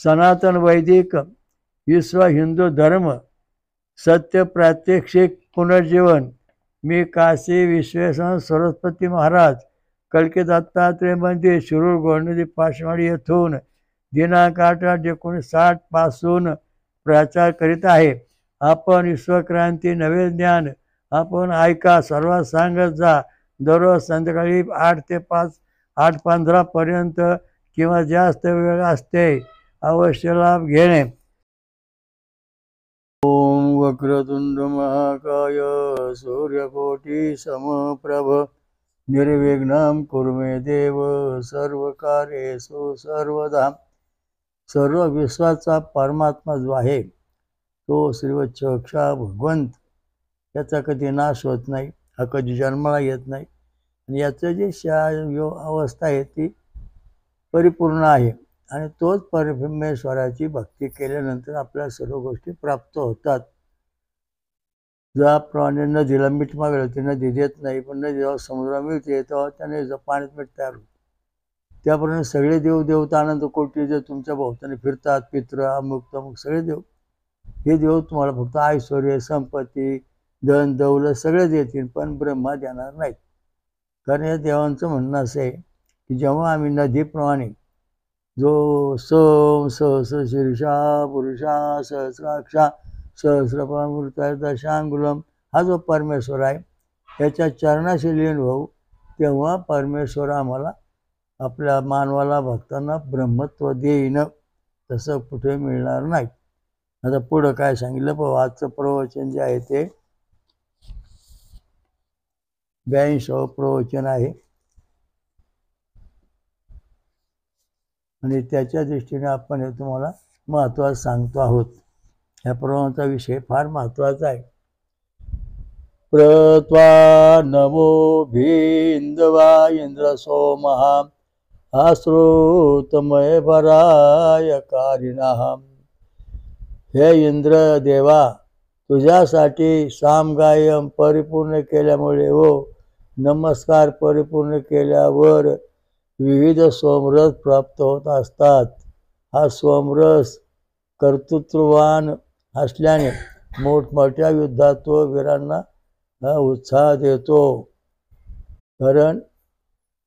सनातन वैदिक विश्व हिंदू धर्म सत्य प्रात्यक्षिक पुनर्जीवन। मी काशी विश्वेश्वर सरस्वती महाराज कलकी दत्तात्रय मंदिर शिरूर गोंडदी पाचवाडी येथून दिनांक 8/8/1960 पासून प्रचार करीत आहे. आपण विश्वक्रांती नवे ज्ञान आपण ऐका, सर्वात सांगत जा. दररोज संध्याकाळी 8 ते 5 8:15 पर्यंत किंवा जास्त वेळ असते. अवश्य लाभ घेणे. ओम वक्रतुंड महाकाय सूर्यकोटी समप्रभ निर्विघ्नं कुरु मे देव सर्वकार्येषु सर्वदा. सर्व विश्वाचा परमात्मा जो आहे तो श्रीवत्स अक्षर भगवंत, याचा कधी नाश होत नाही, हा कधी जन्माला येत नाही. आणि याचं जे अवस्था आहे ती परिपूर्ण आहे. आणि तोच परमेश्वराची भक्ती केल्यानंतर आपल्याला सर्व गोष्टी प्राप्त होतात. ज्याप्रमाणे नदीला मीठ मागलं ती नदी देत नाही, पण नदी जेव्हा समुद्राला मिळते तेव्हा त्याने पाण्यात मीठ तयार होतं. त्याप्रमाणे सगळे देव देवता आनंद कोटी जे तुमच्या भोवताने फिरतात, पित्र अमुक तमुक सगळे देव, हे देव तुम्हाला फक्त ऐश्वर्य संपत्ती धन दौलत सगळे देतील, पण ब्रह्मा देणार नाहीत. कारण या देवांचं म्हणणं असं आहे की जेव्हा आम्ही नदीप्रमाणे जो सोम सहस्र शीर्षा पुरुषा सहस्राक्षा सहस्रपामूर्ता दशांगुलम हा जो परमेश्वर आहे त्याच्या चरणाशी लीन होऊ, तेव्हा परमेश्वर आम्हाला आपल्या मानवाला भक्तांना ब्रह्मत्व देईन. तसं कुठे मिळणार नाही. आता पुढं काय सांगितलं पण आजचं प्रवचन जे आहे ते 82वं प्रवचन आहे. आणि त्याच्या दृष्टीने आपण हे तुम्हाला महत्त्वाचं सांगतो आहोत. ह्या प्रवचनाचा विषय फार महत्त्वाचा आहे. प्रत्वा नमो भिंदवा इंद्र सोमहा आश्रुतमय भराय कारिणः. हे इंद्र देवा, तुझ्यासाठी सामगायम परिपूर्ण केल्यामुळे व नमस्कार परिपूर्ण केल्यावर विविध सोमरस प्राप्त होत असतात. हा सोमरस कर्तृत्ववान असल्याने मोठमोठ्या युद्धात तो वीरांना उत्साह देतो. कारण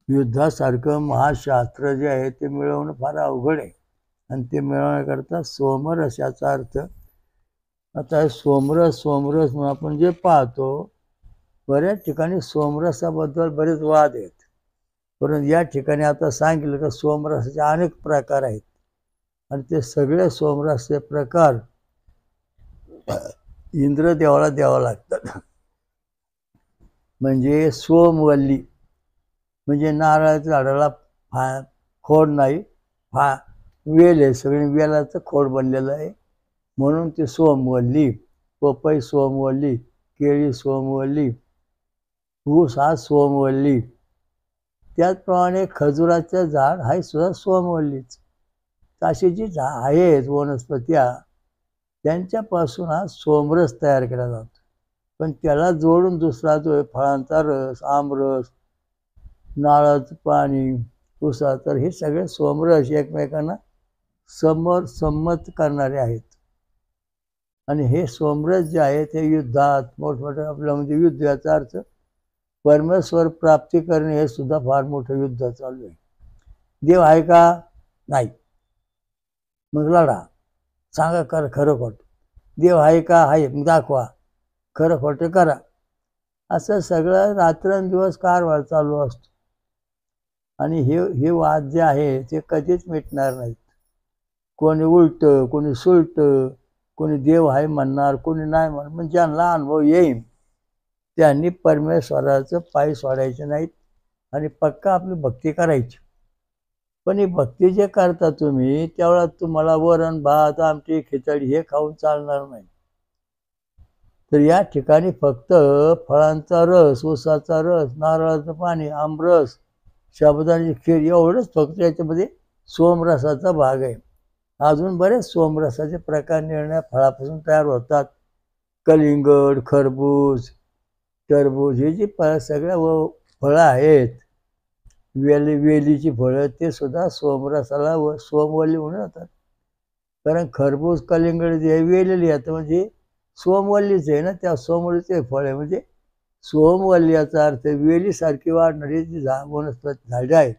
युद्धासारखं महाशास्त्र जे आहे ते मिळवणं फार अवघड आहे. आणि ते मिळवण्याकरता सोमरस याचा अर्थ, आता सोमरस म्हणून आपण जे पाहतो बऱ्याच ठिकाणी सोमरसाबद्दल बरेच वाद आहेत. परंतु या ठिकाणी आता सांगितलं का सोमरसाचे अनेक प्रकार आहेत. आणि ते सगळे सोमरसाचे प्रकार इंद्रदेवाला द्यावं लागतात. म्हणजे सोमवल्ली म्हणजे नारळाच्या झाडाला खोड नाही, वेल आहे, सगळे वेलाचं खोड बनलेलं आहे म्हणून ती सोमवल्ली. पपई सोमवल्ली, केळी सोमवल्ली, ऊस हा सोमवल्ली. त्याचप्रमाणे खजुराचं झाड हा सुद्धा सोमवल्लीच. अशी जी आहेत वनस्पत्या त्यांच्यापासून हा सोमरस तयार केला जातो. पण त्याला जोडून दुसरा जो आहे फळांचा रस, आमरस, नारळाचं पाणी, ऊसा, तर हे सगळे सोमरस एकमेकांना संमत करणारे आहेत. आणि हे सोमरस जे आहे ते युद्धात मोठमोठ्या आपल्या म्हणजे युद्ध याचा अर्थ परमेश्वर प्राप्ती करणे हे सुद्धा फार मोठं युद्ध चालू आहे. देव आहे का? नाही. मग लढा, सांगा खरं खोटं. देव आहे का? आहे, मग दाखवा, खरं खोटं करा. असं सगळं रात्रंदिवस कारभार चालू असतो. आणि हे वाद जे आहे ते कधीच मिटणार नाहीत. कोणी उलटं, कोणी सुलटं, कोणी देव आहे म्हणणार, कोणी नाही म्हणणार. म्हणजे ज्यांना अनुभव येईल त्यांनी परमेश्वराचं पाय सोडायचे नाहीत आणि पक्का आपली भक्ती करायची. पण ही भक्ती जे करता तुम्ही त्यावेळेला तुम्हाला वरण भात आमटी खिचडी हे खाऊन चालणार नाही. तर या ठिकाणी फक्त फळांचा रस, ऊसाचा रस, नारळाचं पाणी, आमरस, साबुदाण्याची खीर एवढंच फक्त याच्यामध्ये सोमरसाचा भाग आहे. अजून बरेच सोमरसाचे प्रकार निर्णय फळापासून तयार होतात. कलिंगड, खरबूज, टरबूज हे जी सगळ्या फळं आहेत, वेलीची फळं, ते सुद्धा सोमरसाला सोमवल्ली म्हणून जातात. कारण खरबूज कलिंगड जे वेलेली आहे म्हणजे सोमवल्लीच आहे ना, त्या सोमवल्लीचे फळ आहे. म्हणजे सोमवल्ली याचा अर्थ वेलीसारखी वाढणारी जी वनस्पती झाडे आहेत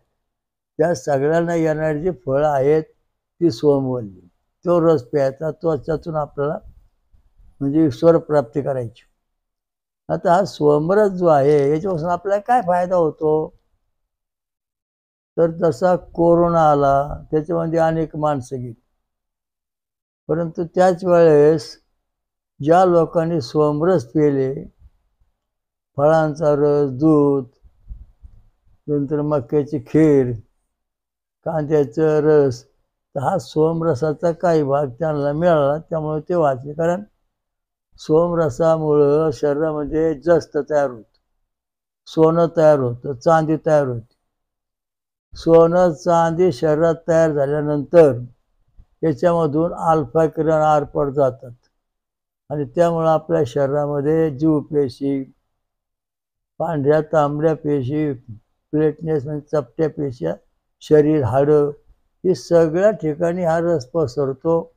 त्या सगळ्यांना येणारी जी फळं आहेत ती सोमवल्ली. तो रस प्यायचा, त्याच्यातून आपल्याला म्हणजे स्वर प्राप्ती करायची. आता हा सोमरस जो आहे याच्यापासून आपल्याला काय फायदा होतो, तर जसा कोरोना आला त्याच्यामध्ये अनेक माणसं गेली, परंतु त्याच वेळेस ज्या लोकांनी सोमरस पिले, फळांचा रस, दूध, नंतर मक्याची खीर, कांद्याचा रस, तर हा सोमरसाचा काही भाग त्यांना मिळाला, त्यामुळे ते वाचले. कारण सोमरसामुळं शरीरामध्ये जस्त तयार होतं, सोनं तयार होतं, चांदी तयार होते. सोनं चांदी शरीरात तयार झाल्यानंतर याच्यामधून अल्फा किरण आरपार जातात आणि त्यामुळं आपल्या शरीरामध्ये जीवपेशी, पांढऱ्या तांबड्या पेशी, प्लेटनेस म्हणजे चपट्या पेशा, शरीर, हाडं, हे सगळ्या ठिकाणी हा रस पसरतो,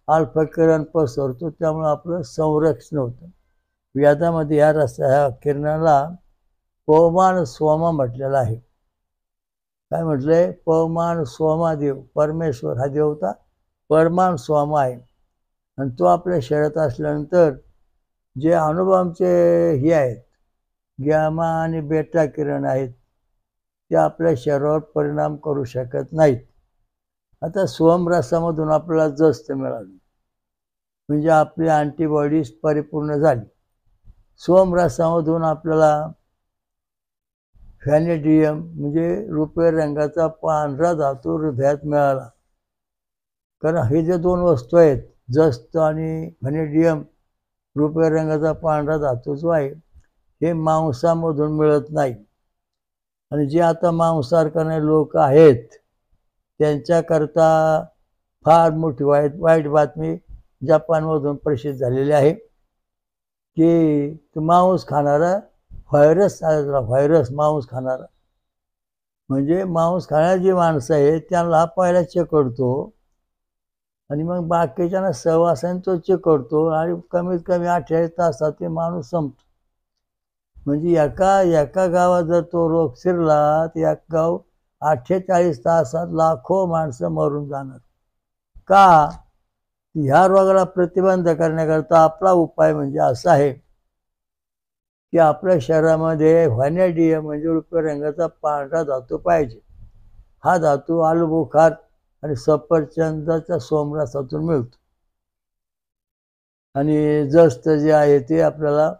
अल्फा किरण पसरतो, त्यामुळं आपलं संरक्षण होतं. वेदामध्ये ह्या किरणाला पवमान सोमा म्हटलेला आहे. काय म्हटलंय? पवमान सोमा देव, परमेश्वर हा देवता परमान सोमा आहे आणि तो आपल्या शरीरात असल्यानंतर जे अणुबॉम्बचे हे आहेत, गॅमा आणि बेटा किरण आहेत, ते आपल्या शरीरावर परिणाम करू शकत नाहीत. आता सोमरसामधून आपल्याला जस्त मिळाली म्हणजे आपली अँटीबॉडीज परिपूर्ण झाली. सोमरसामधून आपल्याला व्हॅनेडियम म्हणजे रुपये रंगाचा पांढरा धातू हृदयात मिळाला. कारण हे जे दोन वस्तू आहेत, जस्त आणि व्हॅनेडियम, रुपये रंगाचा पांढरा धातू जो आहे, हे मांसामधून मिळत नाही. आणि जे आता मांसाहार करणारे लोक आहेत त्यांच्याकरता फार मोठी वाईट बातमी जपानमधून प्रसिद्ध झालेली आहे की मांस खाणारा व्हायरस मांस खाणारा, म्हणजे मांस खाणारी जी माणसं आहेत त्यांना हा पहिला चिकटतो आणि मग बाकीच्यांना सहवासाने तो चिकटतो आणि कमीत कमी 48 तासात ते माणूस संपतो. म्हणजे एका गावात जर तो रोग शिरला तर एक गाव 48 तासात लाखो माणसं मरून जाणार. का? ह्या रोगाला प्रतिबंध करण्याकरता आपला उपाय म्हणजे असा आहे की आपल्या शरीरामध्ये व्हॅनेडियम म्हणजे रुपये रंगाचा पांढरा धातू पाहिजे. हा धातू आलूबुखार आणि सफरचंदाच्या सोमरसातून मिळतो आणि जस्त जे आहे ते आपल्याला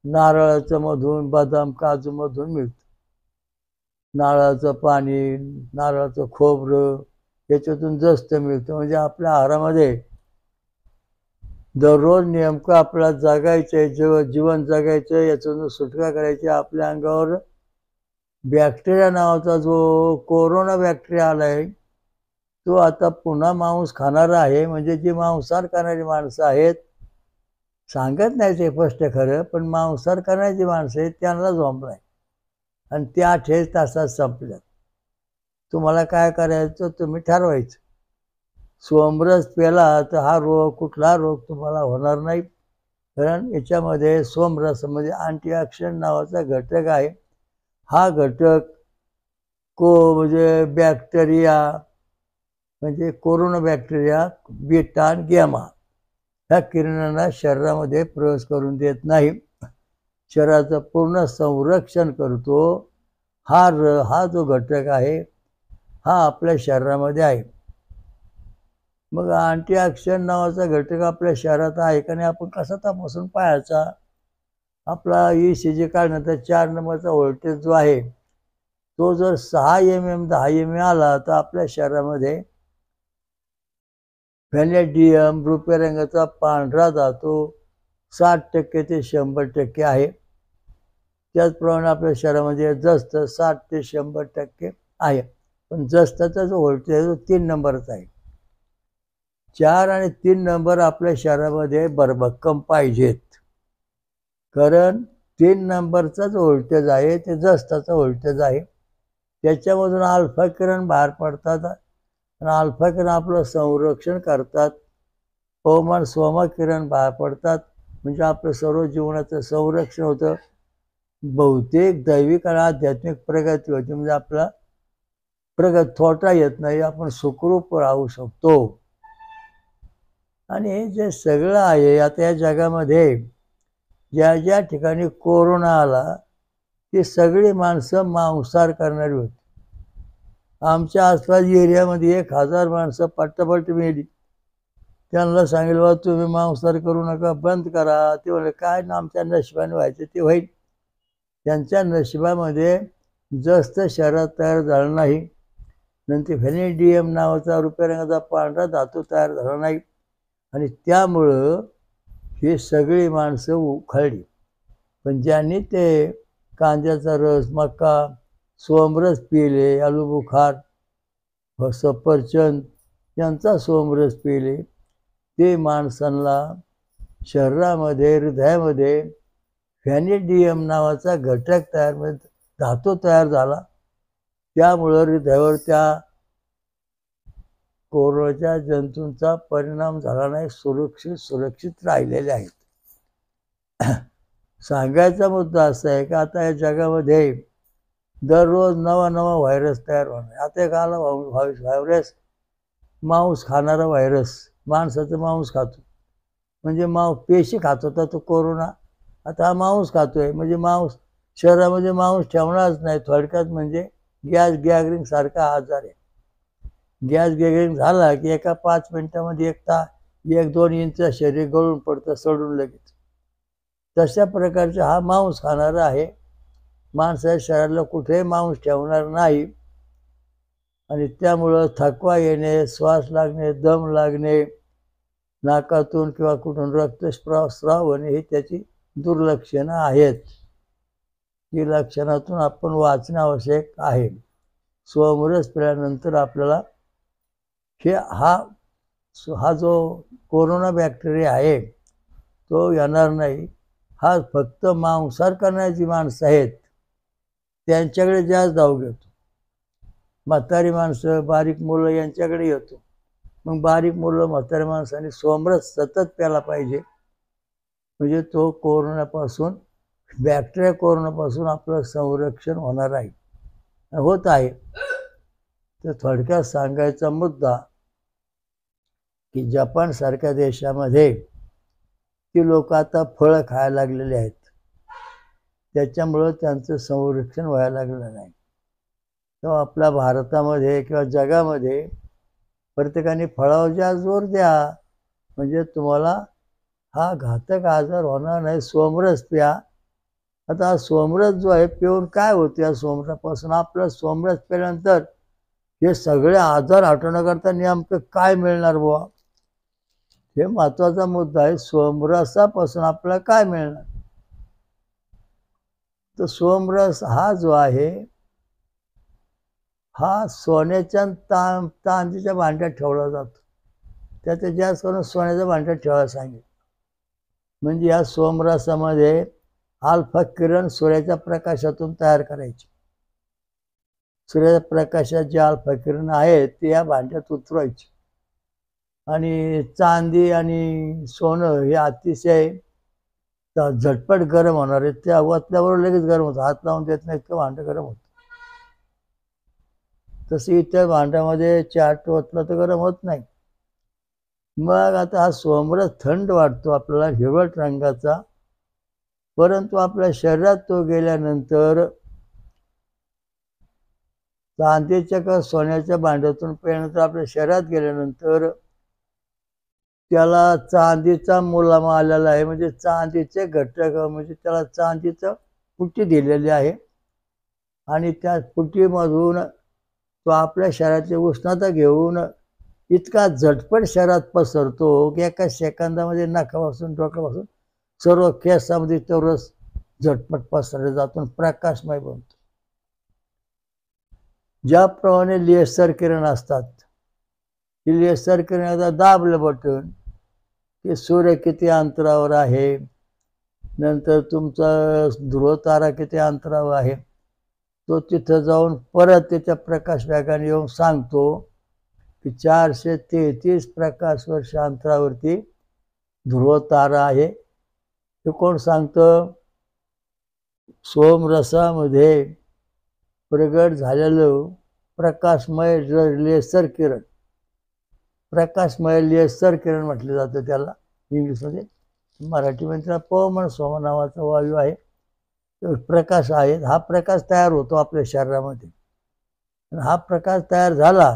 नारळाचं मधून, बदाम, काजू मधून मिळतं. नारळाचं पाणी, नारळाचं खोबरं याच्यातून जस्त मिळतं. म्हणजे आपल्या आहारामध्ये दररोज नेमकं आपल्याला जगायचं, जीवन जगायचं, याच्यातून सुटका करायची. आपल्या अंगावर बॅक्टेरिया नावाचा जो कोरोना बॅक्टेरिया आलाय तो आता पुन्हा मांस खाणारा आहे. म्हणजे जी मांसाहार करणारी माणसं आहेत, सांगत नाही ते स्पष्ट खरं, पण मांसाहार करणारी जी माणसं आहेत त्यांना झोंबलाय आणि ते 48 तासात संपल्यात. तुम्हाला काय करायचं तुम्ही ठरवायचं. सोमरस प्याला तर हा रोग, कुठला रोग तुम्हाला होणार नाही. कारण याच्यामध्ये सोमरसामध्ये अँटीऑक्सिडंट नावाचा घटक आहे. हा घटक म्हणजे बॅक्टेरिया म्हणजे कोरोना बॅक्टेरिया, बीटा आणि गॅमा ह्या किरणांना शरीरामध्ये प्रवेश करून देत नाही, शरीराचं पूर्ण संरक्षण करतो. हा जो घटक आहे हा आपल्या शरीरामध्ये आहे. मग अँटीऑक्सिडंट नावाचा घटक आपल्या शरीरात आहे का नाही आपण कसा तपासून पाहायचा? आपला ECG काढण्याचा 4 नंबरचा व्होल्टेज जो आहे तो जर 6 mm 10 mm आला तर आपल्या शरीरामध्ये व्हॅनेडियम रुपये रंगाचा पांढरा धातू 60% ते 100% आहे. त्याचप्रमाणे आपल्या शरीरामध्ये जस्त 60 ते 100% आहे. पण जस्ताचा जो व्होल्टेज तो 3 नंबरचा आहे. 4 आणि 3 नंबर आपल्या शरीरामध्ये भरभक्कम पाहिजेत. कारण 3 नंबरचा जो व्होल्टेज आहे ते जस्ताचा व्होल्टेज आहे. त्याच्यामधून अल्फा किरण बाहेर पडतात आणि अल्फा किरण आपलं संरक्षण करतात. पवमान स्वमा किरण बाहेर पडतात, म्हणजे आपलं सर्व जीवनाचं संरक्षण होतं. बहुतेक दैविक आणि आध्यात्मिक प्रगती होती, म्हणजे आपला थोटा येत नाही, आपण सुखरूप राहू शकतो. आणि हे जे सगळं आहे आता या जगामध्ये, ज्या ज्या ठिकाणी कोरोना आला ती सगळी माणसं मांसाहार करणारी होती. आमच्या आसपास एरियामध्ये 1000 माणसं पट्टापट्टी मेली. त्यांना सांगितलं बा तुम्ही मांसाहार करू नका, बंद करा. ते म्हणले काय ना आमच्या नशिबाने व्हायचं ते होईल. त्यांच्या नशिबामध्ये जास्त शहरात तयार झालं नाही. नंतर व्हॅनिडियम नावाचा रुपया रंगाचा पांढरा धातू तयार झाला नाही, आणि त्यामुळं ही सगळी माणसं उखळली. पण ज्यांनी ते कांद्याचा रस, मका, सोमरस पिले, आलूबुखार, सफरचंद यांचा सोमरस पिले, ते माणसांना शरीरामध्ये, हृदयामध्ये व्हॅनिडियम नावाचा घटक तयार, धातू तयार झाला. त्यामुळं हृदयावर त्या कोरोनाच्या जंतूंचा परिणाम झाला नाही, सुरक्षित राहिलेले आहेत. सांगायचा मुद्दा असा आहे की आता या जगामध्ये दररोज नवा व्हायरस तयार होणार. आता एक आला व्हायरस, मांस खाणारा व्हायरस, माणसाचं मांस खातो, म्हणजे पेशी खात होता तो कोरोना, आता हा मांस खातोय, म्हणजे मांस शरीरामध्ये मांस ठेवणारच नाही. थोडक्यात म्हणजे गॅस गॅगरिंग सारखा आजार आहे. गॅस गॅगरिंग झाला की एका 5 मिनिटामध्ये 1-2 इंच शरीर गळून पडतं, सडून लगेच. तशा प्रकारचा हा मांस खाणारा आहे. माणसाच्या शरीराला कुठेही मांस ठेवणार नाही, आणि त्यामुळं थकवा येणे, श्वास लागणे, दम लागणे, नाकातून किंवा कुठून रक्तस्राव होणे, ही त्याची दुर्लक्षणं आहेत. ही लक्षणातून आपण वाचणे आवश्यक आहे. सोमरस पिल्यानंतर आपल्याला हा जो कोरोना बॅक्टेरिया आहे तो येणार नाही. हा फक्त मांसाहार करण्याची माणसं आहेत त्यांच्याकडे जास्त धाव घेतो. म्हातारी माणसं, बारीक मुलं यांच्याकडे येतो. मग बारीक मुलं, म्हातारी माणसांनी सोमरस सतत प्यायला पाहिजे, म्हणजे तो बॅक्टेरिया कोरोनापासून आपलं संरक्षण होणार आहे, होत आहे. तर थोडक्यात सांगायचा मुद्दा की जपान सारख्या देशामध्ये ती लोक आता फळं खायला लागलेली आहेत, त्याच्यामुळं त्यांचं संरक्षण व्हायला लागलं नाही. तेव्हा आपल्या भारतामध्ये किंवा जगामध्ये प्रत्येकाने फळावर जास्त जोर द्या, म्हणजे तुम्हाला हा घातक आजार होणार नाही. सोमरस प्या. आता हा सोमरस जो आहे पिऊन काय होते, या सोमरसापासून आपलं सोमरस प्याल्यानंतर हे सगळे आजार हटवण्याकरता नेमकं काय मिळणार बुवा, हे महत्वाचा मुद्दा आहे. सोमरसापासून आपल्याला काय मिळणार, तर सोमरस हा जो आहे हा सोन्याच्या चांदीच्या भांड्यात ठेवला जातो. त्याचं जास्त करून सोन्याच्या भांड्यात ठेवायला सांगितलं. म्हणजे या सोमरसामध्ये अल्फा किरण सूर्याच्या प्रकाशातून तयार करायची. सूर्याच्या प्रकाशात जे अल्फा किरण आहेत ते या भांड्यात उतरवायचे, आणि चांदी आणि सोनं हे अतिशय झटपट गरम होणार आहे. त्या ओतल्यावर लगेच गरम होतं, हात लावून देत नाही इतकं भांडं गरम होतं. तसं इतर भांड्यामध्ये चाट ओतलं तर गरम होत नाही. मग आता हा सोमरस थंड वाटतो आपल्याला, हिरवट रंगाचा, परंतु आपल्या शरीरात तो गेल्यानंतर चांदीच्या का सोन्याच्या भांड्यातून पेल्यानंतर आपल्या शरीरात गेल्यानंतर त्याला चांदीचा मुलामा आलेला आहे, म्हणजे चांदीचे घटक, म्हणजे त्याला चांदीचं पुट्टी दिलेली आहे, आणि त्या पुट्टीमधून तो आपल्या शरीराची उष्णता घेऊन इतका झटपट शरीरात पसरतो की एका सेकंदामध्ये नाकापासून डोक्यापासून सर्व केसामध्ये तो रस झटपट पसरला जातो, प्रकाशमय बनतो. ज्याप्रमाणे लेसर किरण असतात, ही लेसर किरण एकदा दाबलं बटन की सूर्य किती अंतरावर आहे, नंतर तुमचा ध्रुवतारा किती अंतरावर आहे, तो तिथं जाऊन परत त्याच्या प्रकाश वेगाने येऊन सांगतो की 433 प्रकाश वर्ष अंतरावरती ध्रुव तारा आहे. हे कोण सांगतं? सोमरसामध्ये प्रगट झालेलं प्रकाशमय लेसर किरण, प्रकाशमय लेसर किरण म्हटलं जातं त्याला इंग्लिशमध्ये. मराठीमध्ये त्याला पवमान सोम नावाचा वायू आहे, प्रकाश आहे. हा प्रकाश तयार होतो आपल्या शरीरामध्ये. हा प्रकाश तयार झाला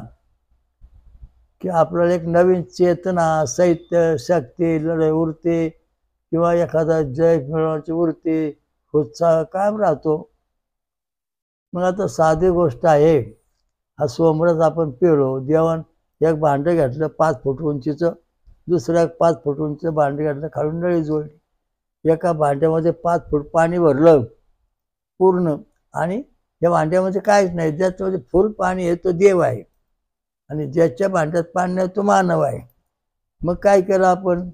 की आपल्याला एक नवीन चेतना, साहित्य, शक्ती, लढाई उरते किंवा एखादा जय मिळवण्याची उरते, उत्साह कायम राहतो. मग आता साधी गोष्ट आहे, हा सोमरस आपण पिलो, देवान एक भांडं घेतलं 5 फूट उंचीचं, दुसरं एक 5 फूट उंचीचं भांडं घेतलं, खालून नळी जोडली. एका भांड्यामध्ये 5 फूट पाणी भरलं पूर्ण, आणि या भांड्यामध्ये काहीच नाही. ज्याच्यामध्ये फुल पाणी आहे तो देव आहे, आणि ज्याच्या भांड्यात पाणी नाही तो मानव आहे. मग काय केलं आपण?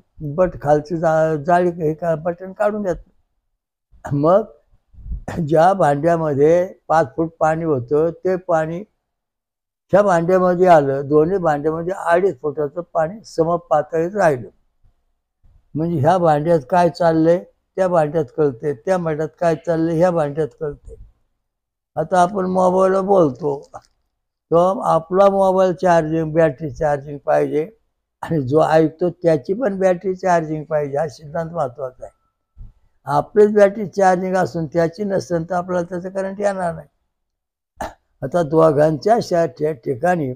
खालची जाळी हे का बटन काढून घेतलं. मग ज्या भांड्यामध्ये 5 फूट पाणी होतं ते पाणी ह्या भांड्यामध्ये आलं. दोन्ही भांड्यामध्ये 2.5 फुटाचं पाणी समपातळीत राहिलं. म्हणजे ह्या भांड्यात काय चाललंय त्या भांड्यात कळते, त्या भांड्यात काय चाललंय ह्या भांड्यात कळते. आता आपण मोबाईलवर बोलतो, तो आपला मोबाईल चार्जिंग, बॅटरी चार्जिंग पाहिजे, आणि जो ऐकतो त्याची पण बॅटरी चार्जिंग पाहिजे. हा सिद्धांत महत्वाचा आहे. आपलीच बॅटरी चार्जिंग असून त्याची नसेल तर आपल्याला त्याचं करंट येणार नाही. आता दोघांच्या ठिकाणी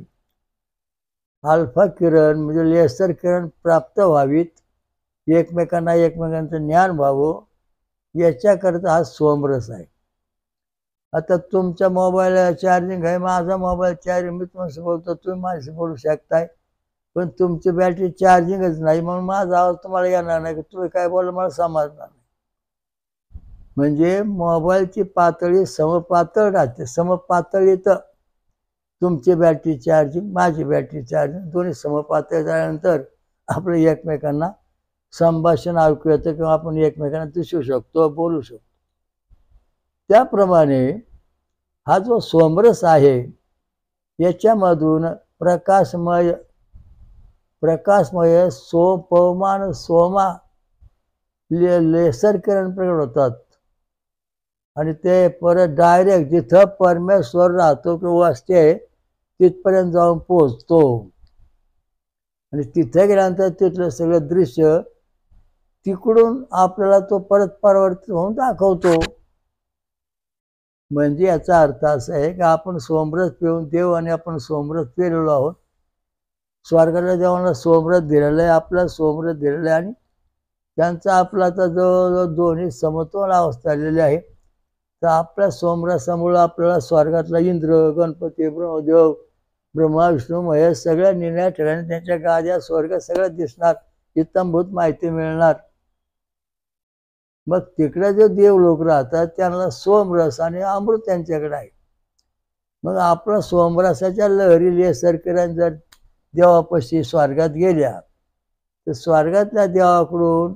अल्फा किरण म्हणजे लेसर किरण प्राप्त व्हावीत, एकमेकांचं ज्ञान व्हावं, याच्याकरता हा सोमरस आहे. आता तुमच्या मोबाईल चार्जिंग आहे, माझा मोबाईल चार्जिंग, मी तुमच्याशी बोलतो, तुम्ही माझ्याशी बोलू शकताय, पण तुमची बॅटरी चार्जिंगच नाही, म्हणून माझा आवाज तुम्हाला येणार नाही, की तुम्ही काय बोलला मला समजणार नाही. म्हणजे मोबाईलची पातळी समपातळ राहते. समपातळीत तुमची बॅटरी चार्जिंग, माझी बॅटरी चार्जिंग दोन्ही समपातळी झाल्यानंतर आपलं एकमेकांना संभाषण ऐकू येतं, किंवा आपण एकमेकांना दिसू शकतो, बोलू शकतो. त्याप्रमाणे हा जो सोमरस आहे याच्यामधून प्रकाशमय पवमान सोमा लेसर किरण प्रकट होतात, आणि ते परत डायरेक्ट जिथं परमेश्वर राहतो किंवा असते तिथपर्यंत जाऊन पोहोचतो, आणि तिथे गेल्यानंतर तिथलं सगळं दृश्य तिकडून आपल्याला तो परत परावर्तित होऊन दाखवतो. म्हणजे याचा अर्थ असा आहे की आपण सोमरस पिऊन, देव आणि आपण सोमरस पिलेलो आहोत. स्वर्गाला देवाला सोमरस दिलेलं आहे, आपला सोमरस दिलेलं आहे, आणि त्यांचा आपला तर जो दोन्ही समतोल अवस्था आलेली आहे. तर आपल्या सोमरसामुळं आपल्याला स्वर्गातला इंद्र, गणपती, ब्रह्मदेव, ब्रह्मा, विष्णू, महेश सगळ्या निर्णय ठिकाणी त्यांच्या गाद्या, स्वर्ग सगळं दिसणार, इत्थंभूत माहिती मिळणार. मग तिकडे जे देव लोक राहतात त्यांना सोमरस आणि अमृत त्यांच्याकडे आहे. मग आपला सोमरसाच्या लहरी लेसर किरण जर देवापाशी स्वर्गात गेल्या तर स्वर्गातल्या देवाकडून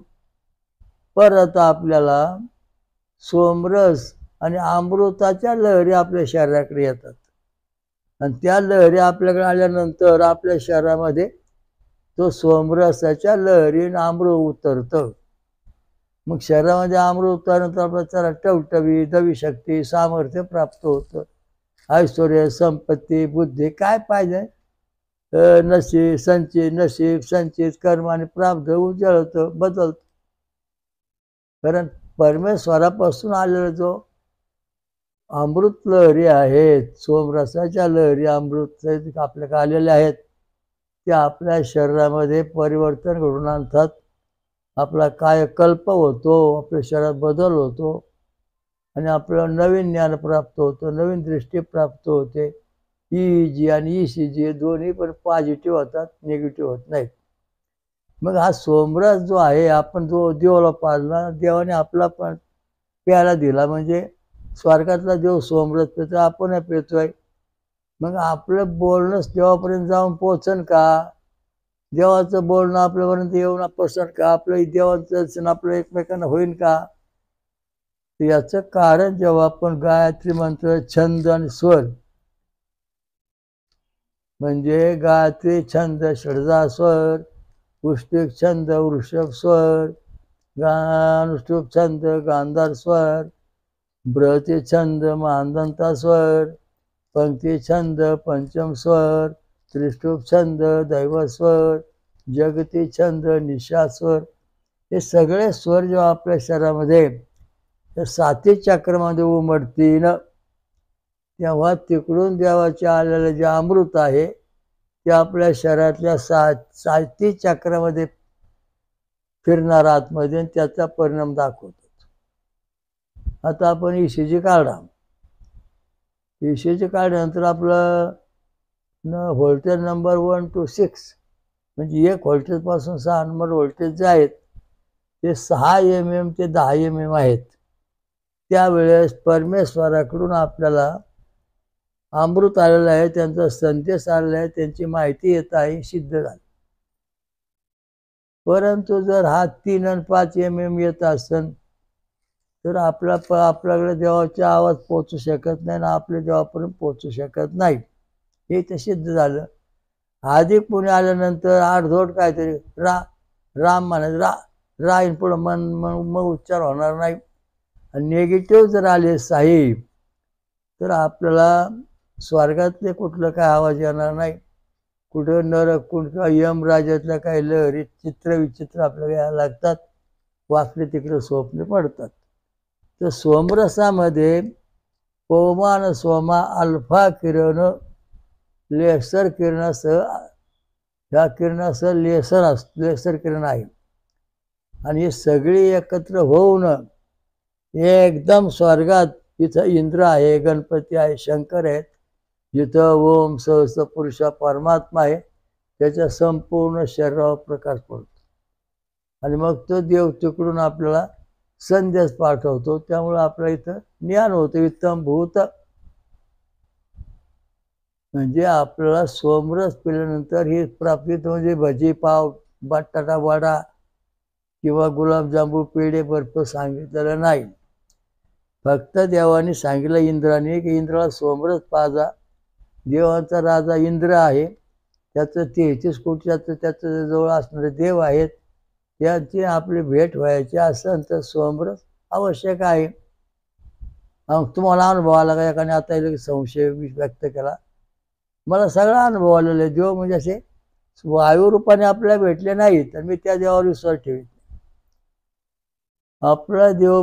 परत आपल्याला सोमरस आणि अमृताच्या लहरी आपल्या शरीराकडे येतात, आणि त्या लहरी आपल्याकडे आल्यानंतर आपल्या शरीरामध्ये तो सोमरसाच्या लहरीनं अमृत उतरतं. मग शरीरामध्ये अमृत उतरल्यानंतर आपल्याला त्याला टवटवी, दवी शक्ती, सामर्थ्य प्राप्त होतं. ऐश्वर्य, संपत्ती, बुद्धी काय पाहिजे, नशीब संचित कर्म आणि प्राप्त उजळतं, बदलतं. कारण परमेश्वरापासून आलेला जो अमृत लहरी आहेत, सोमरसाच्या लहरी अमृत आपल्याकडे आलेल्या आहेत, त्या आपल्या शरीरामध्ये परिवर्तन घडवून आणतात. आपला कायकल्प होतो, आपल्या शरीरात बदल होतो, आणि आपल्याला नवीन ज्ञान प्राप्त होतं, नवीन दृष्टी प्राप्त होते. EEG आणि ECG दोन्ही पण पॉझिटिव्ह होतात, निगेटिव्ह होत नाहीत. मग हा सोमरस जो आहे, आपण जो देवाला पाजला, देवाने आपला पण प्यायला दिला, म्हणजे स्वर्गातला देव सोमरस पितो, आपण पितोय. मग आपलं बोलणंच देवापर्यंत जाऊन पोचन का? देवाचं बोलणं आपल्यापर्यंत येऊन पोचन का? आपलं देवाचं दर्शन आपलं एकमेकांना होईल का? याचं कारण जेव्हा आपण गायत्री मंत्र, छंद आणि स्वर म्हणजे गात्री छंद षडजा स्वर, पुष्टिक छंद वृषभ स्वर, अनुष्टुप छंद गांधार स्वर, ब्रती छंद मांदंता स्वर, पंक्ती छंद पंचम स्वर, त्रिष्टुप छंद दैव स्वर, जगती छंद निशा स्वर. हे सगळे स्वर जेव्हा आपल्या शरीरामध्ये त्या साती चक्रामध्ये उमटतील तेव्हा तिकडून देवाचे आलेलं जे अमृत आहे ते आपल्या शरीरातल्या साती चक्रामध्ये फिरणार आतमध्ये आणि त्याचा परिणाम दाखवतो. आता आपण ECG काढा. ECG काढल्यानंतर आपलं व्होल्टेज नंबर 1 to 6 म्हणजे 1 व्होल्टेजपासून 6 नंबर व्होल्टेज जे आहेत ते 6 mm ते 10 mm आहेत. त्यावेळेस परमेश्वराकडून आपल्याला अमृत आलेलं आहे, त्यांचा संदेश आलेला आहे, त्यांची माहिती येत आहे, सिद्ध झाली. परंतु जर हा 3 आणि 5 mm येत असेल तर आपल्याकडे देवाचा आवाज पोचू शकत नाही ना आपल्या देवापर्यंत पोचू शकत नाही. हे तर सिद्ध झालं. अधिक पुणे आल्यानंतर आडधोड काहीतरी राम म्हणायचं रा पुढं मग उच्चार होणार नाही. आणि निगेटिव्ह जर आले साहेब तर आपल्याला स्वर्गातले कुठलं काय आवाज येणार नाही. कुठं नरक कुठं यमराजातल्या काही लहरी विचित्र आपल्याला यायला लागतात. वाचले तिकडे स्वप्ने पडतात. तर सोमरसामध्ये पवमान सोमा अल्फा किरण लेसर किरणासह ह्या किरणासह लेसर किरण आहे. आणि हे सगळी एकत्र होऊन एकदम स्वर्गात तिथं इंद्र आहे, गणपती आहे, शंकर आहेत, जिथं ओम सहस्र पुरुष परमात्मा आहे त्याच्या संपूर्ण शरीरावर प्रकाश पडतो. आणि मग तो देव तिकडून आपल्याला संदेश पाठवतो. त्यामुळे आपल्या इथं ज्ञान होतं. उत्तम भूत म्हणजे आपल्याला सोमरस पिल्यानंतर ही प्राप्ती म्हणजे भजी पाव बटाटा वडा किंवा गुलाबजांबू पेढे बर्फ सांगितलेलं नाही. फक्त देवाने सांगितलं इंद्राने की इंद्राला सोमरस पाजा. देवांचा राजा इंद्र आहे, त्याचं 33 कोटीचं त्याचं जवळ असणारे देव आहेत, त्यांची आपली भेट व्हायची असेल तर सोमरस आवश्यक आहे. तुम्हाला अनुभव आला का? एकाने आता संशय व्यक्त केला. मला सगळा अनुभव आलेला आहे. देव म्हणजे असे वायुरूपाने आपल्याला भेटले नाहीत तर मी त्या देवावर विश्वास ठेवीत. आपला देव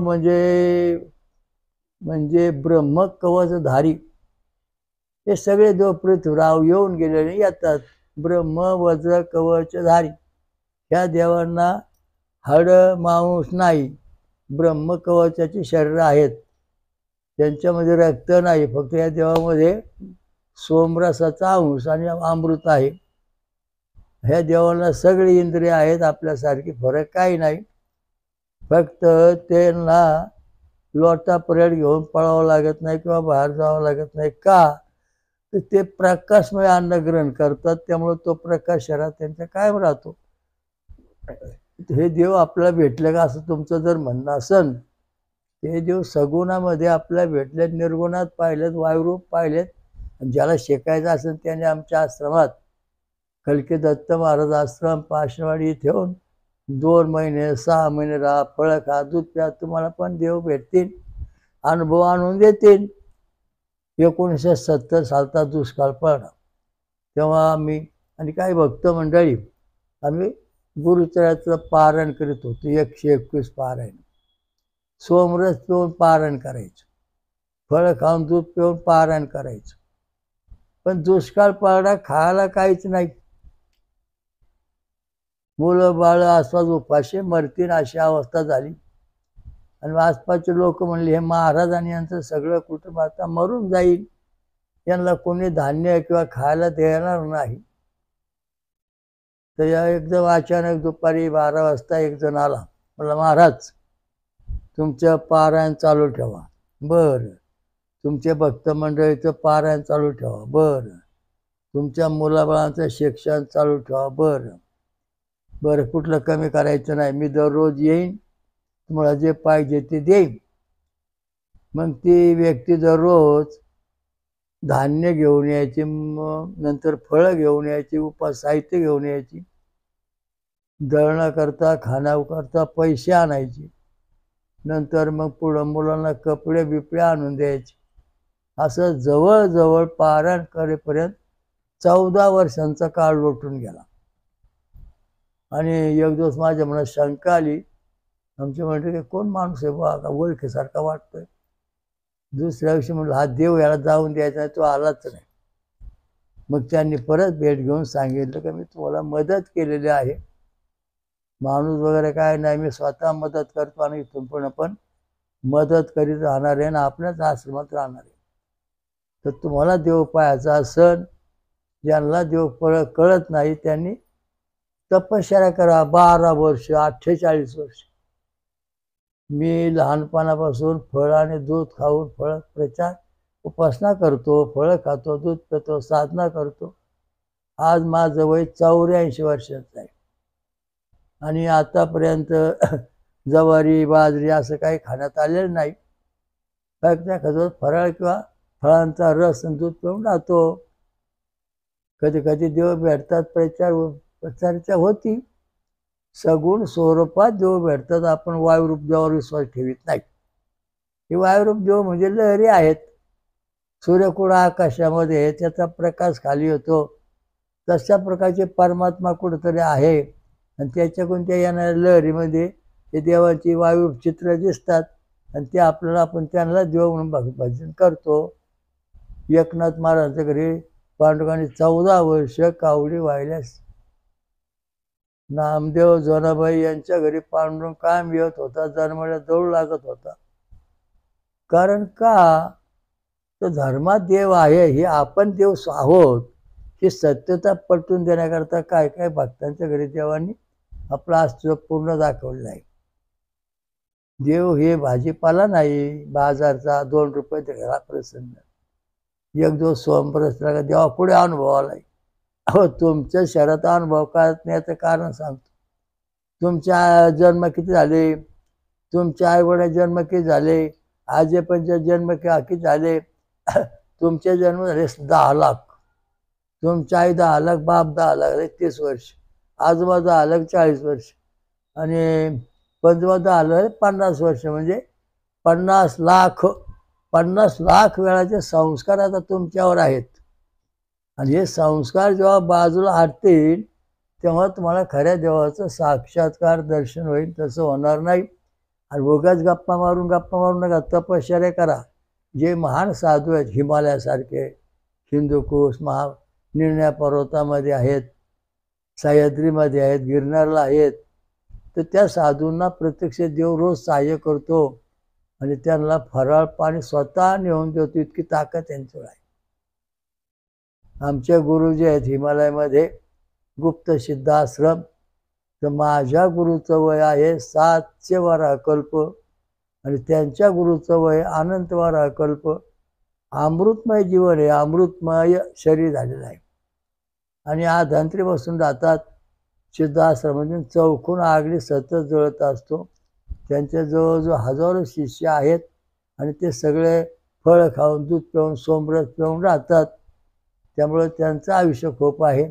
म्हणजे ब्रह्म कवचधारी. हे सगळे देव पृथ्वीराव येऊन गेलेले येतात. ब्रह्म वज्र कवचधारी. ह्या देवांना हाड मांस नाही, ब्रह्म कवचाची शरीर आहेत, त्यांच्यामध्ये रक्त नाही. फक्त या देवामध्ये सोमरसाचा अंश आणि अमृत आहे. ह्या देवांना सगळी इंद्रिय आहेत, आपल्यासारखी फरक काही नाही. फक्त त्यांना लोटा परेड घेऊन पळावं लागत नाही किंवा बाहेर जावं लागत नाही. का? तर ते प्रकाशमय अन्न ग्रहण करतात, त्यामुळे तो प्रकाश शरीरात त्यांच्या कायम राहतो. हे देव आपल्याला भेटले का असं तुमचं जर म्हणणं असेल, ते देव सगुणामध्ये आपल्याला भेटलेत, निर्गुणात पाहिलेत, वायुरूप पाहिलेत. ज्याला शिकायचं असेल त्याने आमच्या आश्रमात कलकी दत्त महाराज आश्रम पाशवाडी ठेवून 2 महिने 6 महिने राहा, फळं खा, दूध प्या, तुम्हाला पण देव भेटतील, अनुभव आणून देतील. 1970 सालचा दुष्काळ पडला तेव्हा आम्ही आणि काही भक्त मंडळी आम्ही गुरुचराचं पारायण करीत होतो. 121 पारायण. सोमरस पिऊन पारायण करायचं, फळं खाऊन दूध पिऊन पारायण करायचं. पण दुष्काळ पडला, खायला काहीच नाही. मुलं बाळ आसपास उपाशी मरतील अशी अवस्था झाली. आणि आसपासचे लोक म्हणले हे महाराज आणि यांचं सगळं कुटुंब आता मरून जाईल, यांना कोणी धान्य किंवा खायला देणार नाही. तर या एकदम अचानक दुपारी 12 वाजता एक जण आला. म्हणला महाराज तुमचं पारायण चालू ठेवा. बरं. तुमच्या भक्त मंडळीचं पारायण चालू ठेवा. बरं. तुमच्या मुलाबाळांचं शिक्षण चालू ठेवा. बरं. कुठलं कमी करायचं नाही. मी दररोज येईन, तुम्हाला जे पाहिजे ते देईन. मग ती व्यक्ती दररोज धान्य घेऊन यायची, नंतर फळं घेऊन यायची, उपास साहित्य घेऊन यायची, दळणाकरता खाण्याकरता पैसे आणायचे, नंतर मग पुढं मुलांना कपडे बिपडे आणून द्यायचे. असं जवळजवळ पारायण करेपर्यंत 14 वर्षांचा काळ लोटून गेला. आणि एक दिवस माझ्या मनात शंका आली. आमचे म्हणते की कोण माणूस आहे बा, ओळखीसारखा वाटतोय. दुसऱ्या दिवशी म्हटलं हा देव याला जाऊन द्यायचा नाही, तो आलाच नाही. मग त्यांनी परत भेट घेऊन सांगितलं की मी तुम्हाला मदत केलेली आहे, माणूस वगैरे काय नाही, मी स्वतः मदत करतो आणि इथून पण मदत करीत राहणार आहे ना आपल्याच आश्रमात राहणार आहे. तर तुम्हाला देव पाहायचा असेल, ज्यांना देव कळत नाही त्यांनी तपश्चर्या करा. 12 वर्ष 48 वर्ष मी लहानपणापासून फळ आणि दूध खाऊन फळ प्रचार उपासना करतो, फळं खातो, दूध पितो, साधना करतो. आज माझं वय 84 वर्षाचं आहे आणि आतापर्यंत ज्वारी बाजरी असं काही खाण्यात आलेलं नाही. फक्त खातो फराळ किंवा फळांचा रस आणि दूध पिऊन राहतो. कधी कधी देव भेटतात, प्रचारच्या होती, सगुण स्वरूपात देव भेटतात. आपण वायुरूप देवावर विश्वास ठेवीत नाही. हे वायुरूप देव म्हणजे लहरी आहेत. सूर्यकुड आकाशामध्ये त्याचा प्रकाश खाली होतो, तशा प्रकारचे परमात्मा कुठंतरी आहे आणि त्याच्याकडून त्या येणाऱ्या लहरीमध्ये ते देवाची वायुरूप चित्र दिसतात आणि ते आपल्याला, आपण त्यांना देव म्हणून भजन करतो. एकनाथ महाराजांच्या घरी पांडुरंगाने 14 वर्ष कावडी वाहिल्यास. नामदेव जोनाबाई यांच्या घरी पांडुरंग कायम येत होता, जन्माला दौड लागत होता. कारण का तो धर्मात देव आहे, हे आपण देव आहोत ही सत्यता पटवून देण्याकरता काय काय भक्तांच्या घरी देवांनी आपलं अस्तित्व पूर्ण दाखवलेलं आहे. देव हे भाजीपाला नाही बाजारचा 2 रुपये घरा प्रसन्न. एक दिवस सोमप्रसला देवा पुढे अनुभव आलाय. अहो तुमच्या शहरात अनुभव करत नाही याचं कारण सांगतो. तुमच्या जन्म किती झाले, तुमच्या आईवडिलांचे जन्म किती झाले, आजेपणचे जन्म किती झाले. तुमचे जन्म झाले 10 लाख, तुमच्या आई 10 लाख, बाप 10 लाख 30 वर्ष, आजोबा 10 लाख 40 वर्ष आणि पंजोबा 10 लाख 50 वर्ष, म्हणजे 50 लाख. 50 लाख वेळाचे संस्कार आता तुमच्यावर आहेत. आणि हे संस्कार जेव्हा बाजूला हटतील तेव्हा तुम्हाला खऱ्या देवाचं साक्षात्कार दर्शन होईल. तसं होणार नाही. आणि उगाच गप्पा मारून नका, तपश्चर्या करा. जे महान साधू आहेत हिमालयासारखे, हिंदुकुश निर्णय पर्वतामध्ये आहेत, सह्याद्रीमध्ये आहेत, गिरनारला आहेत, तर त्या साधूंना प्रत्यक्ष देव रोज सहाय्य करतो आणि त्यांना फराळ पाणी स्वतः नेऊन देतो. इतकी ताकद त्यांच्यावर आहे. आमचे गुरु जे आहेत हिमालयामध्ये गुप्त सिद्धाश्रम, तर माझ्या गुरुचं वय आहे 712 कल्प आणि त्यांच्या गुरुचं वय अनंतवारा कल्प. अमृतमय जीवन आहे, अमृतमय शरीर झालेलं आहे. आणि आधांतरी बसून राहतात. सिद्धाश्रमातून चौकून आगली सतत जळत असतो. त्यांच्या जवळजवळ हजारो शिष्य आहेत आणि ते सगळे फळ खाऊन दूध पिऊन सोमरस पिऊन राहतात. त्यामुळे त्यांचं आयुष्य खूप आहे.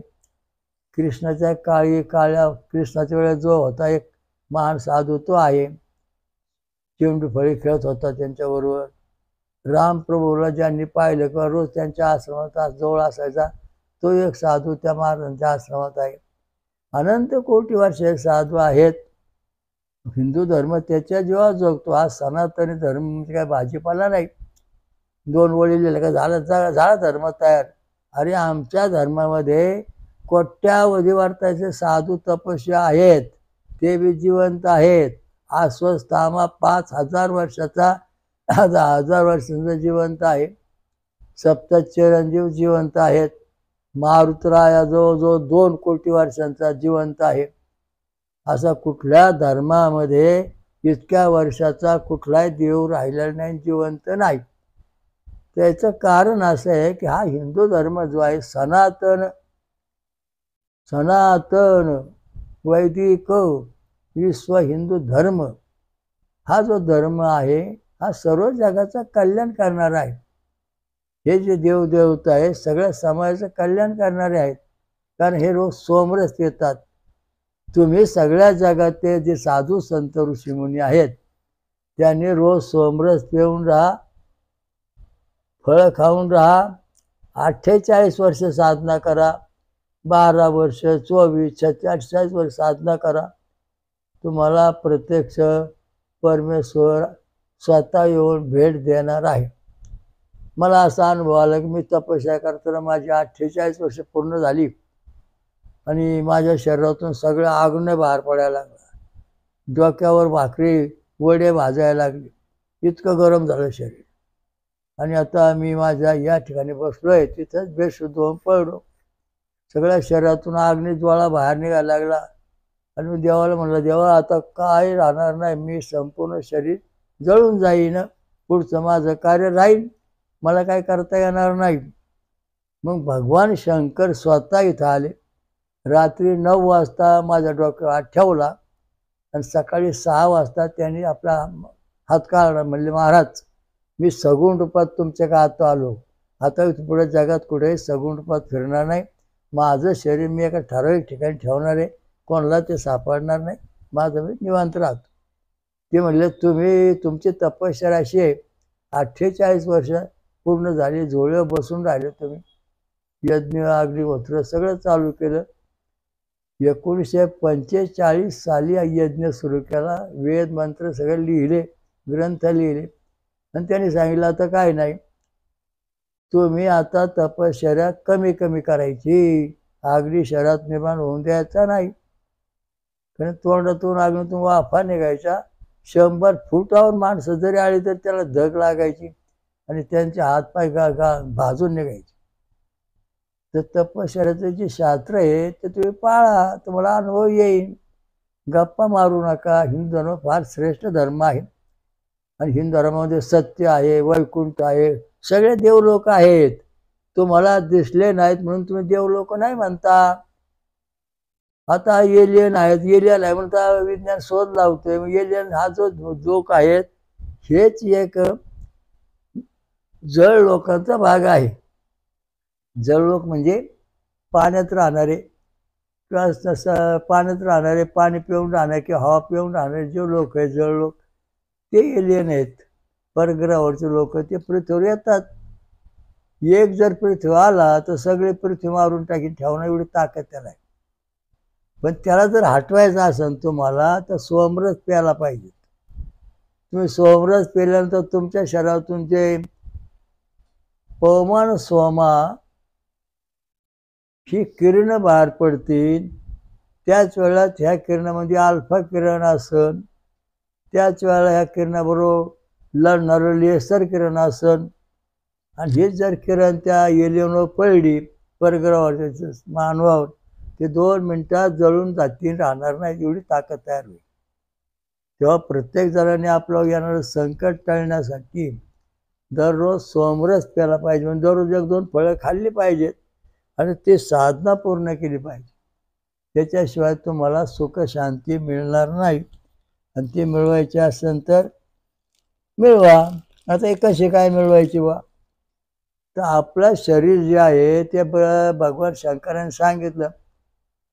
कृष्णाच्या कृष्णाच्या वेळेस जो होता एक महान साधू तो आहे, चिमटी फळी खेळत होता त्यांच्याबरोबर. रामप्रभूला ज्यांनी पाहिलं किंवा रोज त्यांच्या आश्रमात जवळ असायचा तो एक साधू त्या महाराजांच्या आश्रमात आहे. अनंत कोटी वर्षे साधू आहेत. हिंदू धर्म त्याच्या जेव्हा जगतो. हा सनातनी धर्म म्हणजे काय भाजीपाला नाही. 2 वळी लिहिलं का झाला धर्म तयार. अरे आमच्या धर्मामध्ये कोट्यावधी वर्षाचे साधू तपस्वी आहेत, ते बी जिवंत आहेत. अश्वत्थामा 5000 वर्षाचा 10,000 वर्षांचा जिवंत आहे. सप्तचिरंजीव जिवंत आहेत. मारुतराया जवळजवळ 2 कोटी वर्षांचा जिवंत आहे. असा कुठल्या धर्मामध्ये इतक्या वर्षाचा कुठलाही देव राहिलेला नाही, जिवंत नाही. त्याचं कारण असं आहे की हा हिंदू धर्म जो आहे सनातन वैदिक विश्व हिंदू धर्म, हा जो धर्म आहे हा सर्व जगाचं कल्याण करणारा आहे. हे जे देवदेवता आहे सगळ्या समाजाचं कल्याण करणारे आहेत, कारण हे रोज सोमरस येतात. तुम्ही सगळ्या जगातले जे साधू संत ऋषीमुनी आहेत त्यांनी रोज सोमरस पिऊन राहा, फळं खाऊन राहा, 48 वर्ष साधना करा, 12 वर्ष, 24, 48 वर्ष साधना करा. तुम्हाला प्रत्यक्ष परमेश्वर स्वतः येऊन भेट देणार आहे. मला असा अनुभव आला की मी तपस्या करताना माझी 48 वर्ष पूर्ण झाली आणि माझ्या शरीरातून सगळं आग्नेय बाहेर पडायला लागला. डोक्यावर भाकरी वडे भाजायला लागले, इतकं गरम झालं शरीर. आणि आता मी माझ्या या ठिकाणी बसलोय, तिथंच बेशुद्ध होऊन पडलो. सगळ्या शरीरातून अग्नी ज्वाळा बाहेर निघायला लागला आणि मी देवाला म्हणलं, देवा आता काय राहणार नाही, मी संपूर्ण शरीर जळून जाईन, पुढचं माझं कार्य राहील, मला काय करता येणार नाही. मग भगवान शंकर स्वतः इथं आले. रात्री 9 वाजता माझ्या डोक्यावर हात ठेवला आणि सकाळी 6 वाजता त्यांनी आपला हात काढला. म्हणले, महाराज मी सगुण रूपात तुमच्या का आता आलो, आता पुढे जगात कुठेही सगुण रूपात फिरणार नाही. माझं शरीर मी एका ठराविक ठिकाणी ठेवणार आहे, कोणाला ते सापडणार नाही, माझं मी निवांत राहतो. ते म्हणले, तुम्ही तुमची तपश्चर्या अशी आहे, 48 वर्ष पूर्ण झाली, झोळ्यावर बसून राहिले तुम्ही, यज्ञ अग्निहोत्र सगळं चालू केलं. 1945 साली यज्ञ सुरू केला, वेद मंत्र सगळे लिहिले, ग्रंथ लिहिले आणि त्यांनी सांगितलं आता काय नाही, तुम्ही आता तपश्चर्या कमी कमी करायची, अग्नी शरीरात निर्माण होऊन द्यायचा नाही. कारण तोंडातून अग्नीतून वाफा निघायच्या, 100 फुटावर माणसं जरी आली तर त्याला धग लागायची आणि त्यांचे हातपाय भाजून निघायचे. तर तपश्चर्याचं जे शास्त्र आहे ते तुम्ही पाळा, तुम्हाला अनुभव येईल. गप्पा मारू नका. हिंदू धर्म फार श्रेष्ठ धर्म आहे आणि हिंदू धर्मामध्ये सत्य आहे, वैकुंठ आहे, सगळे देवलोक आहेत. तुम्हाला दिसले नाहीत म्हणून तुम्ही देवलोक नाही म्हणता. आता एलियन आहेत, एलियन आहे म्हणून विज्ञान शोध लावतोय. एलियन हा जो लोक आहेत हेच एक जळ लोकांचा भाग आहे. जळलोक म्हणजे पाण्यात राहणारे किंवा तसं पाण्यात राहणारे, पाणी पिऊन राहणारे किंवा हवा पिऊन राहणारे जे लोक आहेत जळलोक, ते एलियन आहेत. परग्रहावरचे लोक ते पृथ्वीवर येतात. एक जर पृथ्वी आला तर सगळे पृथ्वी मारून टाकी ठेवणं एवढी ताकद त्याला आहे. पण त्याला जर हटवायचं असेल तुम्हाला तर सोमरस प्यायला पाहिजे. तुम्ही सोमरस प्यायल्यानंतर तुमच्या शरीरातून जे पवमान सोमा ही किरण बाहेर पडतील, त्याच वेळेला ह्या किरणामध्ये अल्फा किरण असन, त्याच वेळेला ह्या किरणाबरोबर लढणारं लेसर किरण असन आणि हेच जर किरण त्या एलियनवर पडली परग्रहावर मानवावर, ते 2 मिनिटात जळून जातील, राहणार नाही, एवढी ताकद तयार होईल. तेव्हा प्रत्येक जणांनी आपलं येणारं संकट टाळण्यासाठी दररोज सोमरस प्यायला पाहिजे, म्हणजे दररोज 1-2 फळं खाल्ली पाहिजेत आणि ते साधना पूर्ण केली पाहिजे. त्याच्याशिवाय तुम्हाला सुख शांती मिळणार नाही आणि ते मिळवायचे असेल तर मिळवा. आता हे कसे काय मिळवायचे बा, तर आपलं शरीर जे आहे ते भगवान शंकरांनी सांगितलं,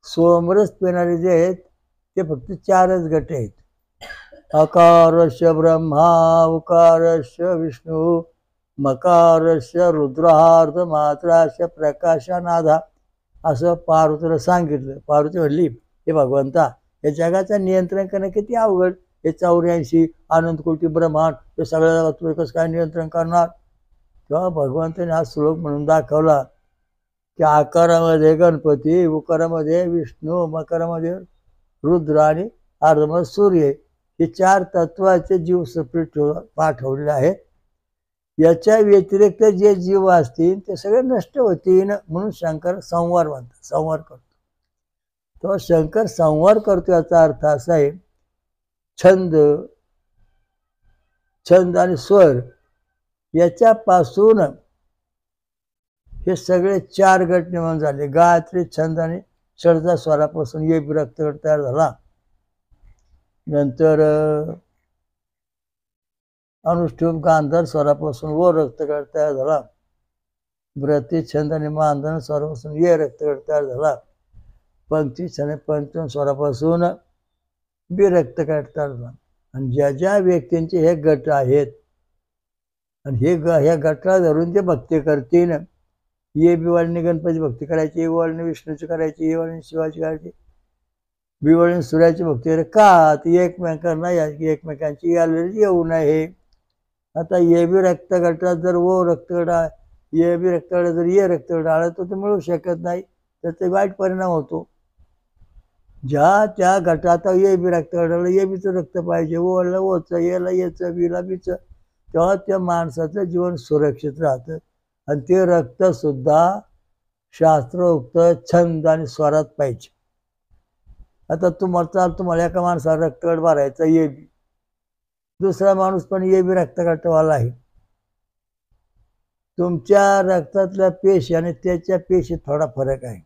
सोमरस पिणारे जे आहेत ते फक्त 4च गट आहेत. अकारस्य ब्रह्मा, उकारस्य विष्णू, मकारस्य रुद्रार्ध मात्रास्य प्रकाशनाधा, असं पार्वतीला सांगितलं. पार्वती म्हणली, हे भगवंता, या जगाचं नियंत्रण करणं किती अवघड, हे 84 अनंत कोटी ब्रह्मांड, हे सगळ्या तुम्ही कसं काय नियंत्रण करणार. तेव्हा भगवंताने हा श्लोक म्हणून दाखवला की आकारामध्ये गणपती, उकारामध्ये विष्णू, मकरामध्ये रुद्र आणि अर्धमध्ये सूर्य, हे 4 तत्वाचे जीव पाठवलेले आहेत. याच्या व्यतिरिक्त जे जीव असतील ते सगळे नष्ट होतील, म्हणून शंकर संहार म्हणतात, संहार करतो. तो शंकर संहार करतो याचा अर्थ असा आहे, छंद आणि स्वर याच्यापासून हे सगळे 4 गट निर्माण झाले. गायत्री, छंद आणि षडजा स्वरापासून ये रक्तगट तयार झाला. नंतर अनुष्ठुप गांधार स्वरापासून व रक्तगट तयार झाला. व्रती छंद आणि मानधन स्वरापासून ये रक्तगट तयार झाला. पंक्ती छंद पंचम स्वरापासून बी रक्तगट तयार झाला. आणि ज्या ज्या व्यक्तींचे हे गट आहेत आणि ह्या गटाला धरून ते भक्ती करतील, ये बिवाळीने गणपती भक्ती करायची, ए वाळीने विष्णूची करायची, ए वाळीने शिवाची करायची, बिवाळीने सूर्याची भक्ती का ती एकमेकांना एकमेकांची एलर्जी येऊ नये. आता ये बी रक्तगटात जर वो रक्तगट ये बी रक्तगट जर ये रक्तगट आला तर ते मिळू शकत नाही, त्याचा वाईट परिणाम होतो. ज्या त्या गटात ये बी रक्तगटाला ये बीचं रक्त पाहिजे, ओला ओचं, येला येचं, बीला बीचं, तेव्हा त्या माणसाचं जीवन सुरक्षित राहतं. आणि ते रक्तसुद्धा शास्त्रोक्त छंद आणि स्वरात पाहिजे. आता तुम्हाला एका माणसाला रक्तगट भरायचा ये बी, दुसरा माणूस पण ये बी रक्तगटवाला आहे. तुमच्या रक्तातल्या पेशी आणि त्याच्या पेशीत थोडा फरक आहे.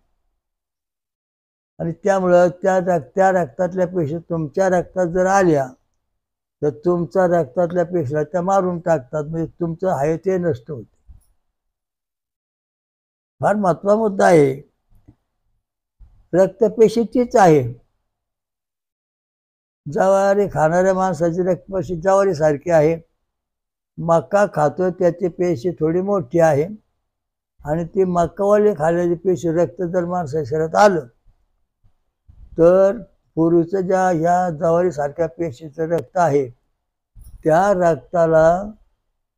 आणि त्यामुळं त्या रक्तातल्या पेशी तुमच्या रक्तात जर आल्या तर तुमच्या रक्तातल्या पेशीला त्या मारून टाकतात, म्हणजे तुमचं आहे ते नष्ट होते. फार महत्त्वाचा मुद्दा आहे. रक्तपेशीचीच आहे. ज्वारी खाणाऱ्या माणसाची रक्तपेशी ज्वारी सारखी आहे. मका खातोय त्याची पेशी थोडी मोठी आहे आणि ती मकावाली खाल्लेली पेशी रक्त जर माणसाच्या शरीरात आलं तर पूर्वीचं ह्या ज्वारी सारख्या पेशीचं रक्त आहे त्या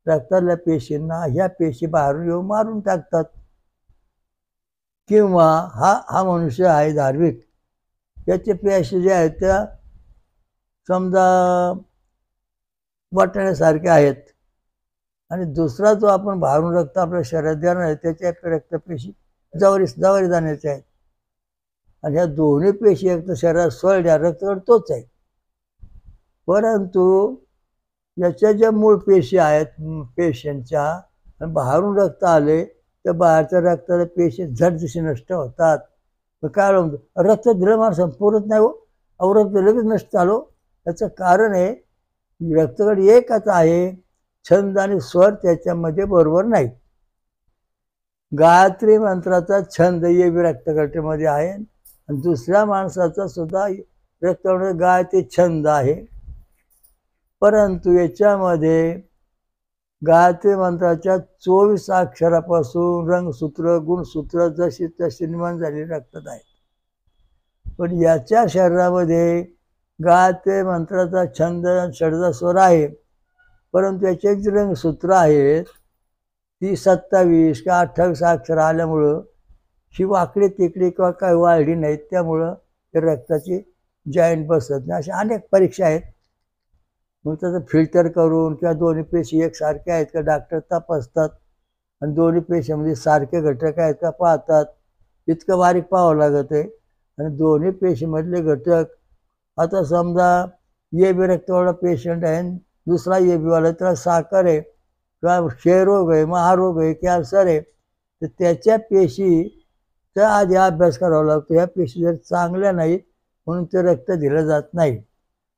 रक्तातल्या पेशींना ह्या पेशी बाहेरून येऊन मारून टाकतात. किंवा हा मनुष्य आहे धार्मिक, याचे पेशी जे आहेत त्या समजा वाटाण्यासारख्या आहेत आणि दुसरा जो आपण बाहेरून रक्त आपल्या शरीरात देणार आहे त्याच्या रक्तपेशी ज्वारी दाण्याच्या आहेत. आणि ह्या दोन्ही पेशी एक तर शरीरात सोडल्या रक्तगट तोच आहे. परंतु याच्या ज्या मूळ पेशी आहेत पेशींच्या आणि बाहेरून रक्त आले तर बाहेरच्या रक्ताला पेशी झटदिशी नष्ट होतात. काय म्हणतो रक्त दिलं माणसं पुरत नाही हो, रक्त लगेच नष्ट झालो. याचं कारण आहे रक्तगट एकच आहे, छंद आणि स्वर त्याच्यामध्ये बरोबर नाही. गायत्री मंत्राचा छंद ये बी रक्तगटामध्ये आहे आणि दुसऱ्या माणसाचा सुद्धा रक्तगटामध्ये गायत्री छंद आहे. परंतु याच्यामध्ये गायत्री मंत्राच्या 24 अक्षरापासून रंगसूत्र गुणसूत्र जशी तशी निर्माण झालेली रक्तात आहेत. पण याच्या शरीरामध्ये गायत्री मंत्राचा छंद षडजा स्वर आहे, परंतु याचे जे रंगसूत्र आहेत ती 27 किंवा 28 अक्षर आल्यामुळं ही वाकडी तिकडी किंवा काही वाढली नाहीत, त्यामुळं ते रक्ताची जॉईंट बसत नाही. अशा अनेक परीक्षा आहेत. मग त्याचं फिल्टर करून किंवा दोन्ही पेशी एकसारखे आहेत का डॉक्टर तपासतात आणि दोन्ही पेशीमध्ये सारखे घटक आहेत का पाहतात. इतकं बारीक पाहावं लागत आहे. आणि दोन्ही पेशीमधले घटक, आता समजा ये बी रक्तवाला पेशंट आहे, दुसरा ये बीवाला त्याला साखर आहे किंवा क्षयरोग आहे, महारोग आहे, कॅन्सर आहे, तर त्याच्या पेशीचा आधी अभ्यास करावा लागतो. ह्या पेशी जर चांगल्या नाहीत म्हणून ते रक्त दिलं जात नाही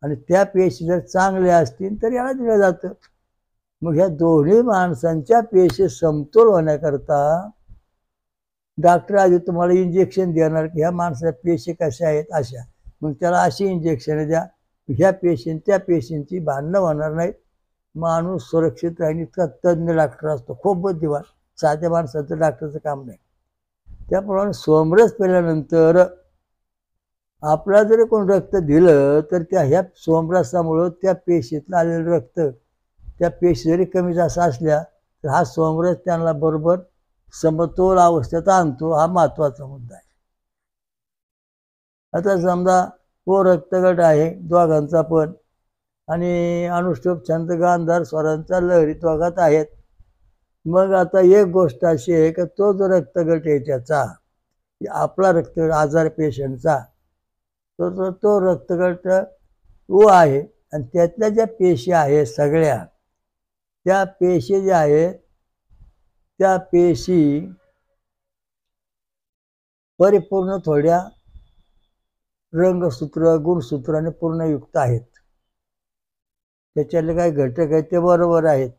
आणि त्या पेशी जर चांगल्या असतील तर याला दिलं जातं. मग ह्या दोन्ही माणसांच्या पेशी समतोल होण्याकरता डॉक्टर आधी तुम्हाला इंजेक्शन देणार की ह्या माणसाच्या पेशी कशा आहेत अशा, मग त्याला अशी इंजेक्शन द्या, ह्या पेशी त्या पेशींची भांडणं होणार नाहीत, माणूस सुरक्षित राहील. इतका तज्ज्ञ डॉक्टर असतो, खूप बुद्धिवान. साध्या माणसाचं डॉक्टरचं काम नाही. त्याप्रमाणे सोमरस पेल्यानंतर आपला जरी कोण रक्त दिलं तर ह्या सोमरसामुळं त्या पेशीतलं आलेलं रक्त त्या पेशी जरी कमी जास्त असल्या तर हा सोमरस त्यांना बरोबर समतोल अवस्थेत आणतो. हा महत्त्वाचा मुद्दा आहे. आता समजा तो रक्तगट आहे दोघांचा पण आणि अनुष्टुप छंद गांधार स्वरांचा लहरी दोघात आहेत. मग आता एक गोष्ट अशी आहे की तो जो रक्तगट आहे त्याचा आपला रक्तगट आजार पेशंटचा तो रक्तगट ओ आहे आणि त्यातल्या ज्या पेशी आहेत सगळ्या त्या पेशी ज्या आहेत त्या पेशी परिपूर्ण थोड्या रंगसूत्र गुणसूत्राने पूर्णयुक्त आहेत. त्याच्यातले काही घटक आहेत ते बरोबर आहेत.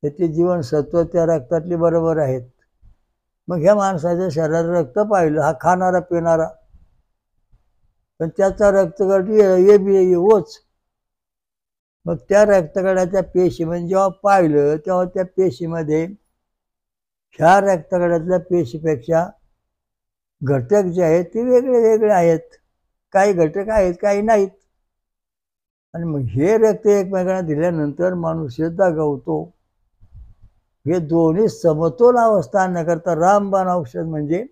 त्याची जीवनसत्व त्या रक्तातली बरोबर आहेत. मग ह्या माणसाच्या शरीरात रक्त पाहिलं, हा खाणारा पिणारा, पण त्याचा रक्तगट ये बी ओच. मग त्या रक्तगटाच्या पेशी म्हणजे जेव्हा पाहिलं तेव्हा त्या पेशीमध्ये ह्या रक्तगटातल्या पेशीपेक्षा घटक जे आहेत ते वेगळे वेगळे आहेत. काही घटक आहेत, काही नाहीत. आणि मग हे रक्त एकमेकांना दिल्यानंतर मनुष्य दगावतो. हे दोन्ही समतोल अवस्था आणण्याकरता रामबाण औषध म्हणजे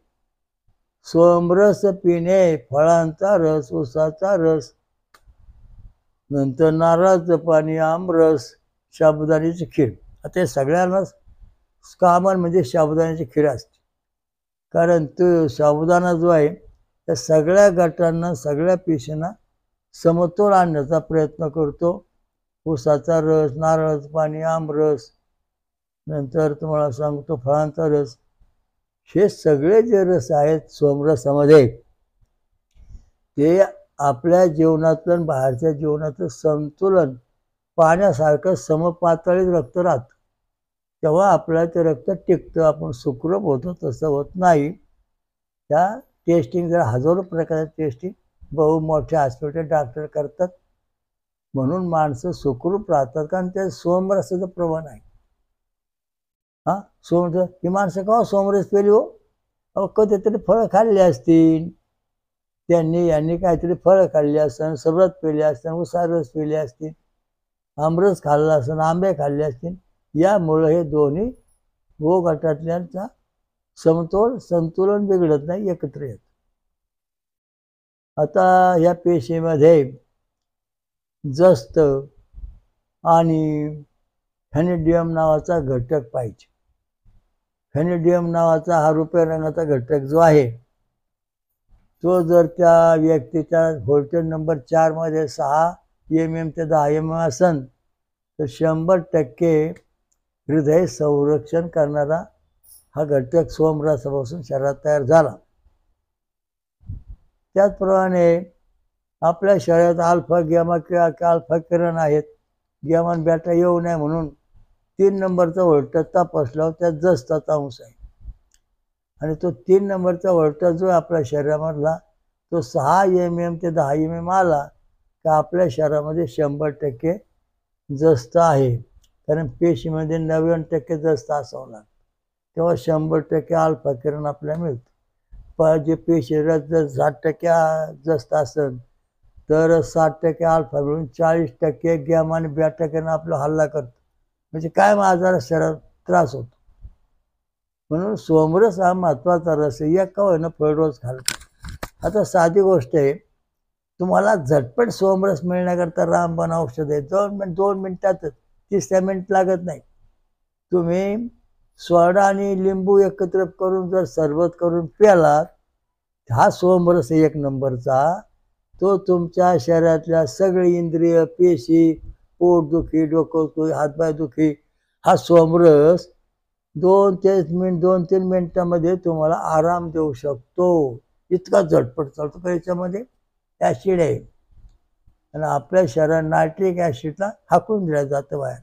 सोमरस पिणे, फळांचा रस, ऊसाचा रस, नंतर नारळाचं पाणी, आमरस, साबुदाण्याची खीर. आता सगळ्यांना कॉमन म्हणजे साबुदाण्याची खीर असते. कारण तो साबुदाणा जो आहे त्या सगळ्या गटांना, सगळ्या पेशींना समतोल आणण्याचा प्रयत्न करतो. ऊसाचा रस, नारळाचं पाणी, आमरस, नंतर तुम्हाला सांगतो फळांचा रस, हे सगळे जे रस आहेत सोमरसामध्ये ते आपल्या जीवनातलं बाहेरच्या जीवनाचं संतुलन पाण्यासारखं समपातळीत रक्त राहतं. तेव्हा आपल्याला ते रक्त टिकतं, आपण सुखरूप होतो. तसं होत नाही. त्या टेस्टिंग जर हजारो प्रकारच्या टेस्टिंग बहु मोठे हॉस्पिटल डॉक्टर करतात, म्हणून माणसं सुखरूप राहतात, कारण ते सोमरसाचं प्रमाण आहे. सोमरस ही माणसं का सोमरस पेली हो? अहो कधीतरी फळं खाल्ली असतील त्यांनी, यांनी काहीतरी फळं खाल्ली असतील, सबरत पेले असतील, उसारस पेले असतील, आमरस खाल्ला असेल, आंबे खाल्ले असतील. यामुळं हे दोन्ही गो गटातल्यांचा संतुलन बिघडत नाही, एकत्र येत. आता या पेशीमध्ये जस्त आणि फॅनिडियम नावाचा घटक पाहिजे. फॅनिडियम नावाचा हा रुपया रंगाचा घटक जो आहे तो जर त्या व्यक्तीच्या व्होल्टेज नंबर 4 मध्ये 6 mm ते 10 mm असेल तर 100% हृदय संरक्षण करणारा हा घटक सोमरसापासून शरीरात तयार झाला. त्याचप्रमाणे आपल्या शरीरात अल्फा, गॅमा किंवा अल्फा किरण आहेत. गॅमा बॅटा येऊ नये म्हणून 3 नंबरचा व्होल्टेज तपासल्यावर त्यात जस्ताचा अंश आहे. आणि तो 3 नंबरचा व्होल्टेज जो आपल्या शरीरामधला तो 6 mm ते 10 mm आला का आपल्या शरीरामध्ये 100% जस्त आहे. कारण पेशीमध्ये 90% जस्त असावं लागतं, तेव्हा 100% अल्फा किरण आपल्याला मिळतं. पण जे पेशीला जर 60% जस्त असेल तर 60% अल्फा मिळून 40% गॅमा आणि बॅटा किरण आपला हल्ला करतो. म्हणजे काय आजार शरीरात त्रास होतो. म्हणून सोमरस हा महत्त्वाचा रस आहे. एक का होईना फळ रोज खाल्लं. आता साधी गोष्ट आहे, तुम्हाला झटपट सोमरस मिळण्याकरता रामबाण औषध आहे. 2 मिनिटातच, 30 मिनिट लागत नाही. तुम्ही सोडा आणि लिंबू एकत्र करून जर सरबत करून प्यालात, हा सोमरस 1 नंबरचा. तो तुमच्या शरीरातल्या सगळी इंद्रिय, पेशी, पोटदुखी, डोकंदुखी, हातपाय दुखी, हा सोमरस 2-3 मिनिटामध्ये तुम्हाला आराम देऊ शकतो. इतका झटपट चालतो. तर याच्यामध्ये ॲसिड आहे आणि आपल्या शरीरात नायट्रिक ॲसिडला हाकून दिलं जातं बाहेर.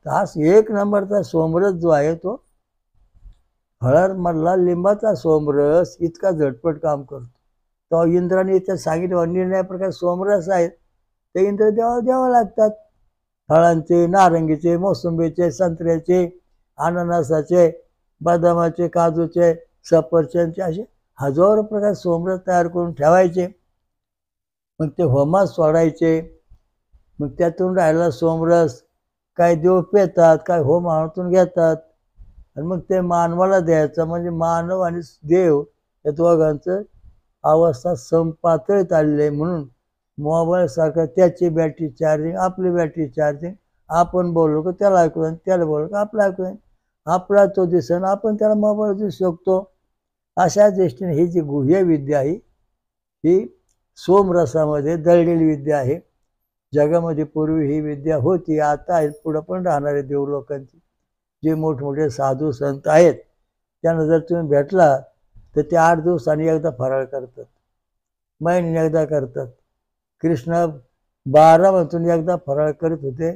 तर हा 1 नंबरचा सोमरस जो आहे तो फळांमधला लिंबाचा सोमरस इतका झटपट काम करतो. तो इंद्राने इथे सांगितलं निर्णय प्रकार सोमरस आहेत ते इंद्र द्यावं लागतात. फळांचे, नारंगीचे, मोसंबीचे, संत्र्याचे, अननसाचे, बदामाचे, काजूचे, सफरचंदचे, असे हजारो प्रकार सोमरस तयार करून ठेवायचे. मग ते होमात सोडायचे. मग त्यातून राहिला सोमरस काय देव पेतात, काय होमातून घेतात आणि मग ते मानवाला द्यायचं. म्हणजे मानव आणि देव या दोघांचं अवस्था समपातळीत आलेली आहे. म्हणून मोबाईलसारखं त्याची बॅटरी चार्जिंग, आपली बॅटरी चार्जिंग, आपण बोललो का त्याला ऐकू येईल, त्याला बोललो का आपला ऐकू येईल, आपला तो दिसेल, आपण त्याला मोबाईल दिसू शकतो. अशा दृष्टीने ही जी गुह्य विद्या आहे ही सोमरसामध्ये दळलेली विद्या आहे. जगामध्ये पूर्वी ही विद्या होती, आता आहे, पुढं पण राहणार आहे. देव लोकांची जे मोठमोठे साधू संत आहेत त्यांना जर तुम्ही भेटला तर ते 8 दिवसांनी एकदा फराळ करतात, महिन्याने एकदा करतात. कृष्ण 12 म्हणून एकदा फराळ करत होते.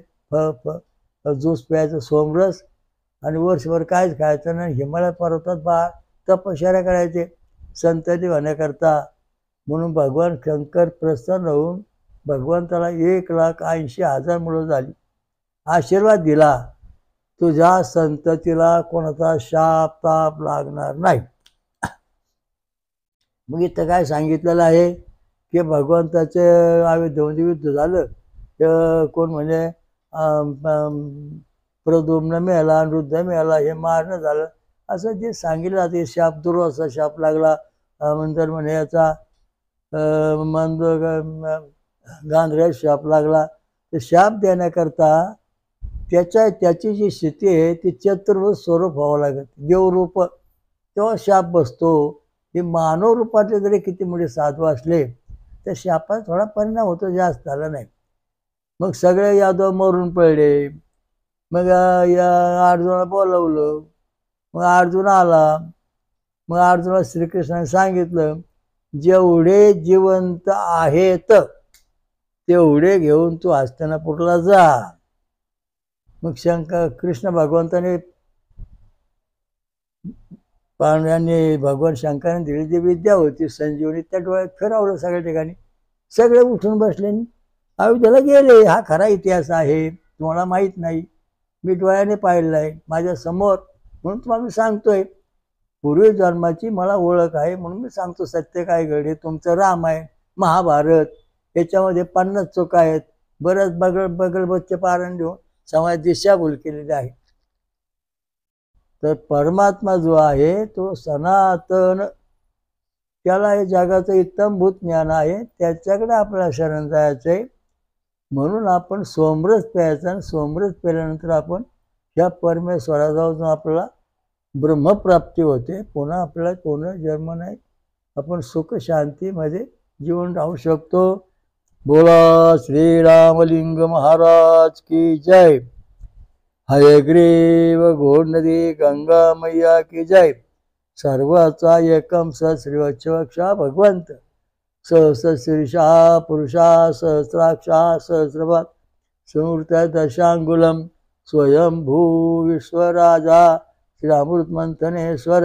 ज्यूस प्यायचं, सोमरस, आणि वर्षभर काहीच खायचं नाही. हिमालय पर्वतात तपश्चर्या करायचे संतती होण्याकरता. म्हणून भगवान शंकर प्रसन्न होऊन भगवंताला 1,80,000 मुलं झाली. आशीर्वाद दिला, तुझ्या संततीला कोणाचा शाप ताप लागणार नाही. मग इथं काय सांगितलेलं आहे की भगवंताचे युद्ध झालं, कोण म्हणजे प्रद्युम्न मेला, वृद्ध मेला, हे मारणं झालं, असं जे सांगितलं जाते. शाप दुर्वासा शाप लागला, नंतर म्हणे याचा गांधऱ्या शाप लागला. ते शाप देण्याकरता त्याची जी स्थिती आहे ती चतुर्भुज स्वरूप व्हावं लागत, देवरूप, तेव्हा शाप बसतो. हे मानव रूपातले जरी किती मोठे साधू असले तर शापात थोडा परिणाम होतो, जास्त झाला नाही. मग सगळे यादव मरून पडले. मग या अर्जुनाला बोलवलं. मग अर्जुन आला. मग अर्जुनाला श्रीकृष्णाने सांगितलं, जेवढे जिवंत आहेत तेवढे घेऊन तू हस्तिनापूरला जा. मग कृष्ण भगवंताने पांडवांनी भगवान शंकराने दिली जी विद्या होती संजीवनी, त्या डोळ्यात फिरवलं सगळ्या ठिकाणी. सगळे उठून बसले, अयोध्येला गेले. हा खरा इतिहास आहे, तुम्हाला माहीत नाही, मी डोळ्याने पाहिलेला आहे माझ्या समोर, म्हणून तुम्हाला मी सांगतोय. पूर्वी जन्माची मला ओळख आहे म्हणून मी सांगतो. सत्य काय घडे, तुमचं राम आहे, महाभारत, याच्यामध्ये 50 चुका आहेत. बरंच बगल बच्चे पारण देऊन समाज दिशाभूल केलेली आहे. तर परमात्मा जो आहे तो सनातन, त्याला हे जगाचं इत्तमभूत ज्ञान आहे, त्याच्याकडे आपल्याला शरण जायचंय. म्हणून आपण सोमरस प्यायचं, आणि सोमरस प्यायल्यानंतर आपण ह्या परमेश्वराजवळ आपल्याला ब्रह्मप्राप्ती होते. पुन्हा आपल्याला कोण जन्म नाही, आपण सुख शांतीमध्ये जीवन राहू शकतो. बोला श्रीरामलिंग महाराज की जय. हयग्रीव घोडनदी गंगा मैया की जय. सर्वाचा एकम श्रीवत्सवक्षा भगवंत, सहस्रशीर्षा पुरुषा सहस्राक्षा सहस्रपाद समूर्त दशांगुलम स्वयंभू विश्वराजा श्रीरामृत मंथनेश्वर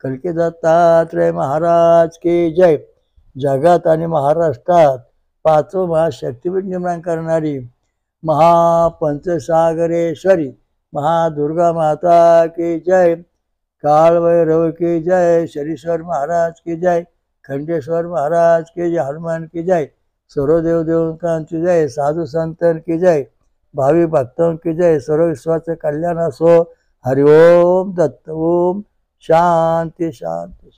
कल्की दत्तात्रय महाराज की जय. जगात आणि महाराष्ट्रात 5वं महाशक्तिपीठ निर्माण करणारी महापंचसागरेश्वरी महादुर्गा माता की जय. कालभैरव की जय. शरीश्वर महाराज की जय. खंडेश्वर महाराज की जय. हनुमान की जय. सर्व देवदेवतांची जय. साधू संतन की जय. भावी भक्तों की जय. सर्व विश्वाचं कल्याण असो. हरिओम दत्त. ओम शांती शांती.